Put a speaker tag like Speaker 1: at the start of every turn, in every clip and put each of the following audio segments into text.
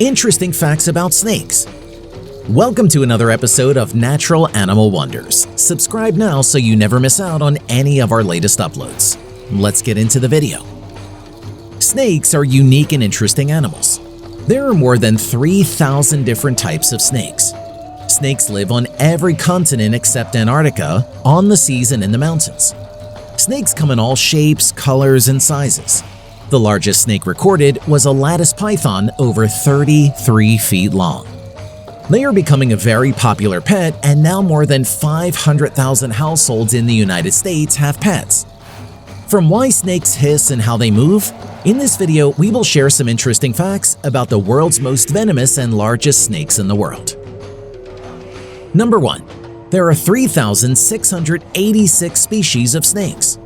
Speaker 1: Interesting facts about snakes. Welcome to another episode of Natural Animal Wonders. Subscribe now so you never miss out on any of our latest uploads. Let's get into the video. Snakes are unique and interesting animals. There are more than 3,000 different types of snakes. Snakes live on every continent except Antarctica, on the seas and in the mountains. Snakes come in all shapes, colors, and sizes. The largest snake recorded was a lattice python over 33 feet long. They are becoming a very popular pet, and now more than 500,000 households in the United States have pets. From why snakes hiss and how they move, in this video we will share some interesting facts about the world's most venomous and largest snakes in the world. Number 1. There are 3,686 species of snakes.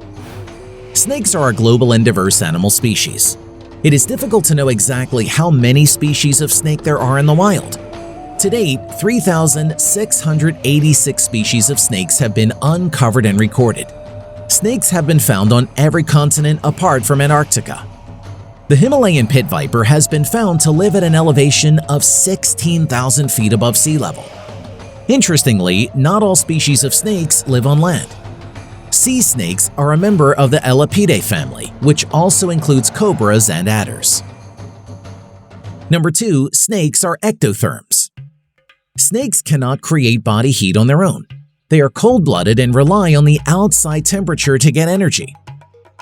Speaker 1: Snakes are a global and diverse animal species. It is difficult to know exactly how many species of snake there are in the wild. To date, 3,686 species of snakes have been uncovered and recorded. Snakes have been found on every continent apart from Antarctica. The Himalayan pit viper has been found to live at an elevation of 16,000 feet above sea level. Interestingly, not all species of snakes live on land. Sea snakes are a member of the Elapidae family, which also includes cobras and adders. Number 2. Snakes are ectotherms. Snakes cannot create body heat on their own. They are cold-blooded and rely on the outside temperature to get energy.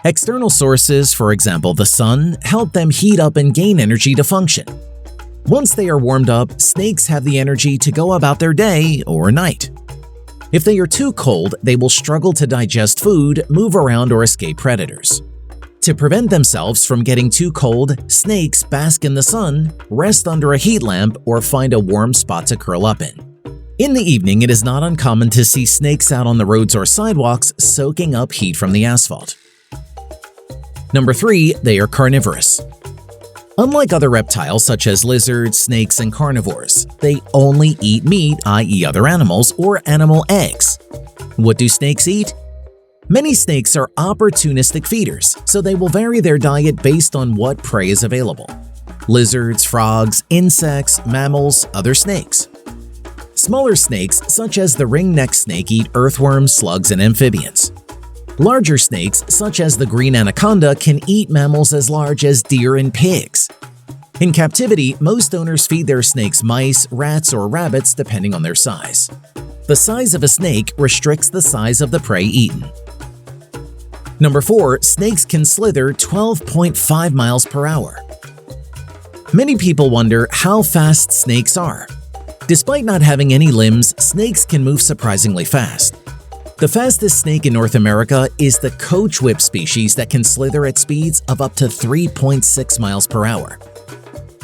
Speaker 1: External sources, for example the sun, help them heat up and gain energy to function. Once they are warmed up, snakes have the energy to go about their day or night. If they are too cold, they will struggle to digest food, move around, or escape predators. To prevent themselves from getting too cold, snakes bask in the sun, rest under a heat lamp, or find a warm spot to curl up in. In the evening, it is not uncommon to see snakes out on the roads or sidewalks soaking up heat from the asphalt. Number 3. They are carnivorous. Unlike other reptiles such as lizards, snakes, and carnivores, they only eat meat, i.e. other animals, or animal eggs. What do snakes eat? Many snakes are opportunistic feeders, so they will vary their diet based on what prey is available. Lizards, frogs, insects, mammals, other snakes. Smaller snakes, such as the ring-necked snake, eat earthworms, slugs, and amphibians. Larger snakes, such as the green anaconda, can eat mammals as large as deer and pigs. In captivity, most owners feed their snakes mice, rats, or rabbits depending on their size. The size of a snake restricts the size of the prey eaten. Number 4. Snakes can slither 12.5 miles per hour. Many people wonder how fast snakes are. Despite not having any limbs, snakes can move surprisingly fast. The fastest snake in North America is the coach whip species that can slither at speeds of up to 3.6 miles per hour.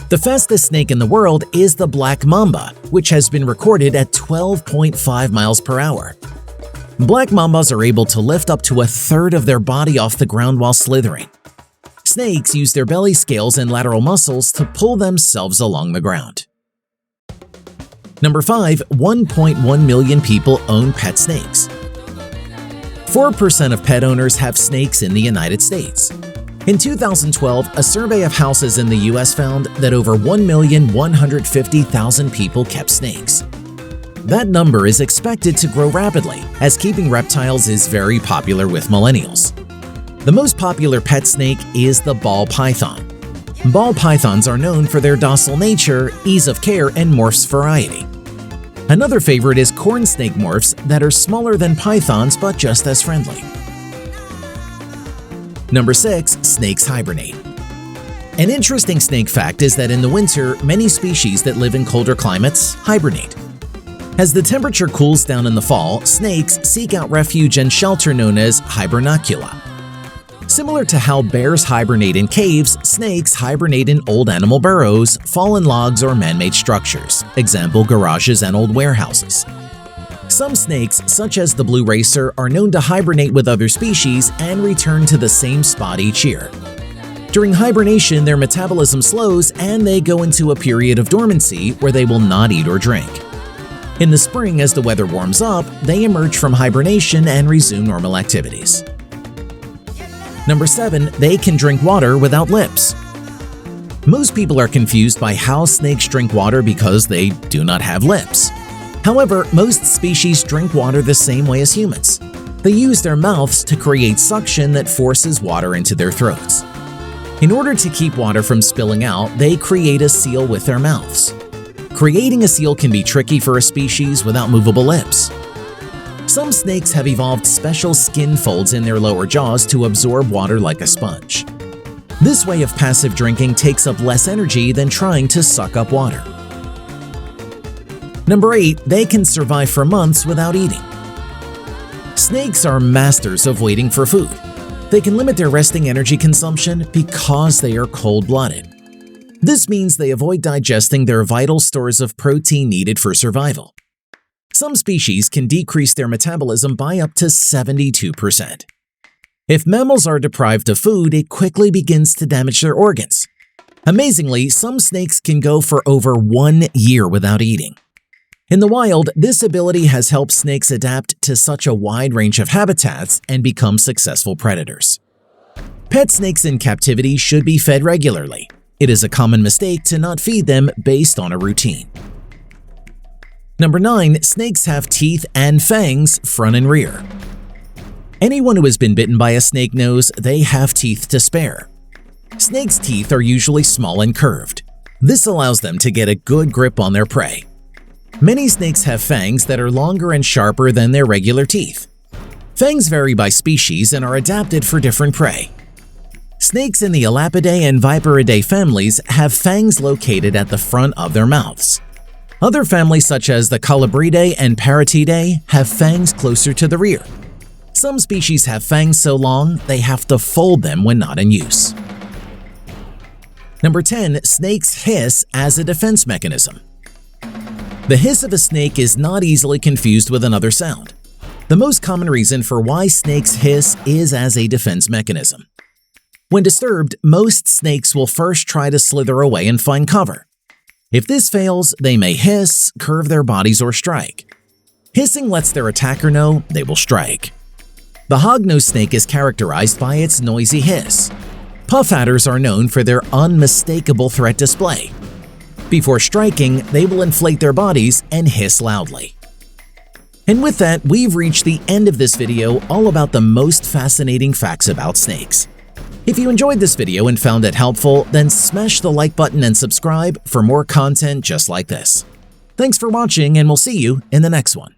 Speaker 1: The fastest snake in the world is the black mamba, which has been recorded at 12.5 miles per hour. Black mambas are able to lift up to a third of their body off the ground while slithering. Snakes use their belly scales and lateral muscles to pull themselves along the ground. Number 5. 1.1 million people own pet snakes. 4% of pet owners have snakes in the United States. In 2012, a survey of houses in the U.S. found that over 1,150,000 people kept snakes. That number is expected to grow rapidly, as keeping reptiles is very popular with millennials. The most popular pet snake is the ball python. Ball pythons are known for their docile nature, ease of care, and morphs variety. Another favorite is corn snake morphs that are smaller than pythons but just as friendly. Number 6. Snakes hibernate. An interesting snake fact is that in the winter, many species that live in colder climates hibernate. As the temperature cools down in the fall, snakes seek out refuge and shelter known as hibernacula. Similar to how bears hibernate in caves, snakes hibernate in old animal burrows, fallen logs, or man-made structures, example garages and old warehouses. Some snakes, such as the blue racer, are known to hibernate with other species and return to the same spot each year. During hibernation, their metabolism slows and they go into a period of dormancy where they will not eat or drink. In the spring, as the weather warms up, they emerge from hibernation and resume normal activities. Number 7. They can drink water without lips. Most people are confused by how snakes drink water because they do not have lips. However, most species drink water the same way as humans. They use their mouths to create suction that forces water into their throats. In order to keep water from spilling out, they create a seal with their mouths. Creating a seal can be tricky for a species without movable lips. Some snakes have evolved special skin folds in their lower jaws to absorb water like a sponge. This way of passive drinking takes up less energy than trying to suck up water. Number 8. They can survive for months without eating. Snakes are masters of waiting for food. They can limit their resting energy consumption because they are cold-blooded. This means they avoid digesting their vital stores of protein needed for survival. Some species can decrease their metabolism by up to 72%. If mammals are deprived of food, it quickly begins to damage their organs. Amazingly, some snakes can go for over 1 year without eating. In the wild, this ability has helped snakes adapt to such a wide range of habitats and become successful predators. Pet snakes in captivity should be fed regularly. It is a common mistake to not feed them based on a routine. Number 9. Snakes have teeth and fangs front and rear. Anyone who has been bitten by a snake knows they have teeth to spare. Snakes' teeth are usually small and curved. This allows them to get a good grip on their prey. Many snakes have fangs that are longer and sharper than their regular teeth. Fangs vary by species and are adapted for different prey. Snakes in the Elapidae and Viperidae families have fangs located at the front of their mouths. Other families such as the Colubridae and Paratidae have fangs closer to the rear. Some species have fangs so long they have to fold them when not in use. Number 10. Snakes hiss as a defense mechanism. The hiss of a snake is not easily confused with another sound. The most common reason for why snakes hiss is as a defense mechanism. When disturbed, most snakes will first try to slither away and find cover. If this fails, they may hiss, curve their bodies, or strike. Hissing lets their attacker know they will strike. The hognose snake is characterized by its noisy hiss. Puff adders are known for their unmistakable threat display. Before striking, they will inflate their bodies and hiss loudly. And with that, we've reached the end of this video all about the most fascinating facts about snakes. If you enjoyed this video and found it helpful, then smash the like button and subscribe for more content just like this. Thanks for watching, and we'll see you in the next one.